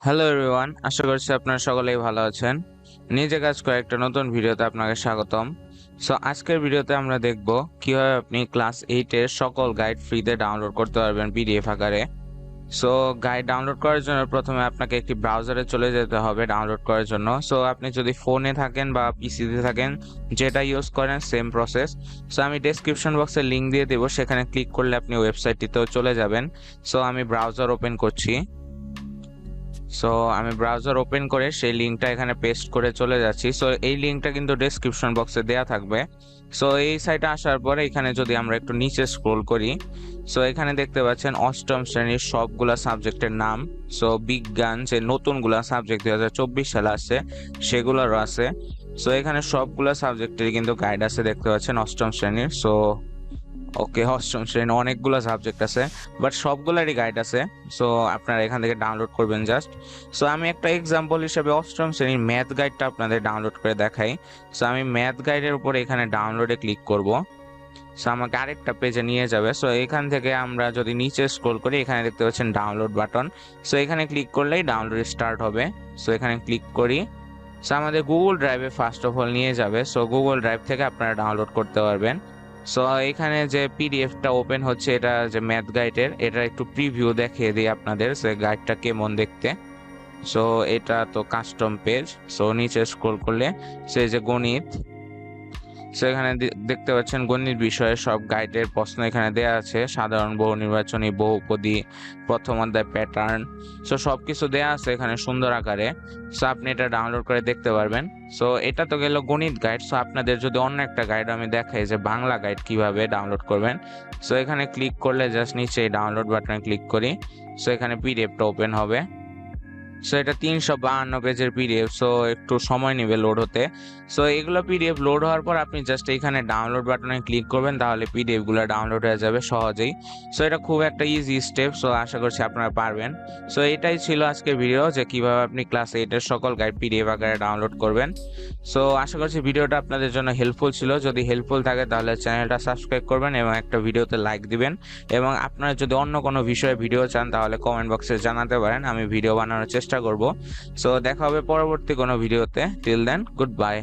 Hello everyone, আশা করছি আপনারা সকলেই ভালো আছেন। নিজে কাজ করে একটা নতুন ভিডিওতে আপনাকে স্বাগতম। সো আজকের ভিডিওতে আমরা দেখব কিভাবে আপনি ক্লাস 8 এর সকল গাইড ফ্রিতে ডাউনলোড করতে পারবেন পিডিএফ আকারে। সো গাইড ডাউনলোড করার জন্য প্রথমে আপনাকে একটি ব্রাউজারে চলে যেতে হবে ডাউনলোড করার জন্য। সো আপনি যদি ফোনে থাকেন বা পিসিতে থাকেন, যেটা ইউজ করেন সেম প্রসেস। সো আমি ডেসক্রিপশন বক্সে লিংক দিয়ে দেবো, সেখানে ক্লিক করলে আপনি ওয়েবসাইটটিতেও চলে যাবেন। সো আমি ব্রাউজার ওপেন করছি। সো আমি ব্রাউজার ওপেন করে সেই লিঙ্কটা এখানে পেস্ট করে চলে যাচ্ছি। সো এই লিঙ্কটা কিন্তু ডেসক্রিপশন বক্সে দেয়া থাকবে। সো এই সাইটে আসার পরে এখানে যদি আমরা একটু নিচে স্ক্রোল করি, সো এখানে দেখতে পাচ্ছেন অষ্টম শ্রেণীর সবগুলা সাবজেক্টের নাম। সো বিজ্ঞান যে নতুনগুলা সাবজেক্ট 2024 সালে আসছে সেগুলোরও আছে। সো এখানে সবগুলা সাবজেক্টেরই কিন্তু গাইড আছে, দেখতে পাচ্ছেন অষ্টম শ্রেণীর। সো ওকে, অষ্টম শ্রেণী অনেকগুলো সাবজেক্ট আছে, বাট সবগুলারই গাইড আছে। সো আপনারা এখান থেকে ডাউনলোড করবেন জাস্ট। সো আমি একটা এক্সাম্পল হিসেবে অষ্টম শ্রেণীর ম্যাথ গাইডটা আপনাদের ডাউনলোড করে দেখাই। সো আমি ম্যাথ গাইডের উপরে এখানে ডাউনলোডে ক্লিক করব। সো আমাকে আরেকটা পেজে নিয়ে যাবে। সো এখান থেকে আমরা যদি নিচে স্ক্রোল করি, এখানে দেখতে পাচ্ছেন ডাউনলোড বাটন। সো এখানে ক্লিক করলেই ডাউনলোড স্টার্ট হবে। সো এখানে ক্লিক করি। সো আমাদের গুগল ড্রাইভে ফার্স্ট অফ অল নিয়ে যাবে। সো গুগল ড্রাইভ থেকে আপনারা ডাউনলোড করতে পারবেন। সো এখানে যে পিডিএফটা ওপেন হচ্ছে, এটা যে ম্যাথ গাইডের, এটা একটু প্রিভিউ দেখিয়ে দিই আপনাদের সে গাইডটা কেমন দেখতে। সো এটা তো কাস্টম পেজ। সো নিচে স্ক্রল করলে সে যে গণিত, সেখানে দেখতে পাচ্ছেন গণিত বিষয়ে সব গাইডের প্রশ্ন এখানে দেওয়া আছে, সাধারণ, বহু নির্বাচনী, বহুপদী, প্রথম অধ্যায়, প্যাটার্ন। সো সবকিছু দেওয়া আছে এখানে সুন্দর আকারে। সো আপনি এটা ডাউনলোড করে দেখতে পারবেন। সো এটা তো গেল গণিত গাইড। সো আপনাদের যদি অন্য একটা গাইড আমি দেখাই যে বাংলা গাইড কিভাবে ডাউনলোড করবেন। সো এখানে ক্লিক করলে জাস্ট নিচে ডাউনলোড বাটনে ক্লিক করি। সো এখানে পিডিএফটা ওপেন হবে। সো এটা 352 পেজের পিডিএফ। সো একটু সময় নেবে লোড হতে। সো এগুলো পিডিএফ লোড হওয়ার পর আপনি জাস্ট এখানে ডাউনলোড বাটনে ক্লিক করবেন, তাহলে পিডিএফ গুলো ডাউনলোড হয়ে যাবে সহজেই। সো এটা খুব একটা ইজি স্টেপ। সো আশা করছি আপনারা পারবেন। সো এটাই ছিল আজকের ভিডিও, যে কিভাবে আপনি ক্লাস 8 এর সকল গাইড পিডিএফ আকারে ডাউনলোড করবেন। সো আশা করছি ভিডিওটা আপনাদের জন্য হেল্পফুল ছিল। যদি হেল্পফুল থাকে তাহলে চ্যানেলটা সাবস্ক্রাইব করবেন এবং একটা ভিডিওতে লাইক দিবেন। এবং আপনারা যদি অন্য কোনো বিষয়ে ভিডিও চান তাহলে কমেন্ট বক্সে জানাতে পারেন, আমি ভিডিও বানানোর চেষ্টা করব। সো দেখা হবে পরবর্তী কোনো ভিডিওতে। Till then, good bye.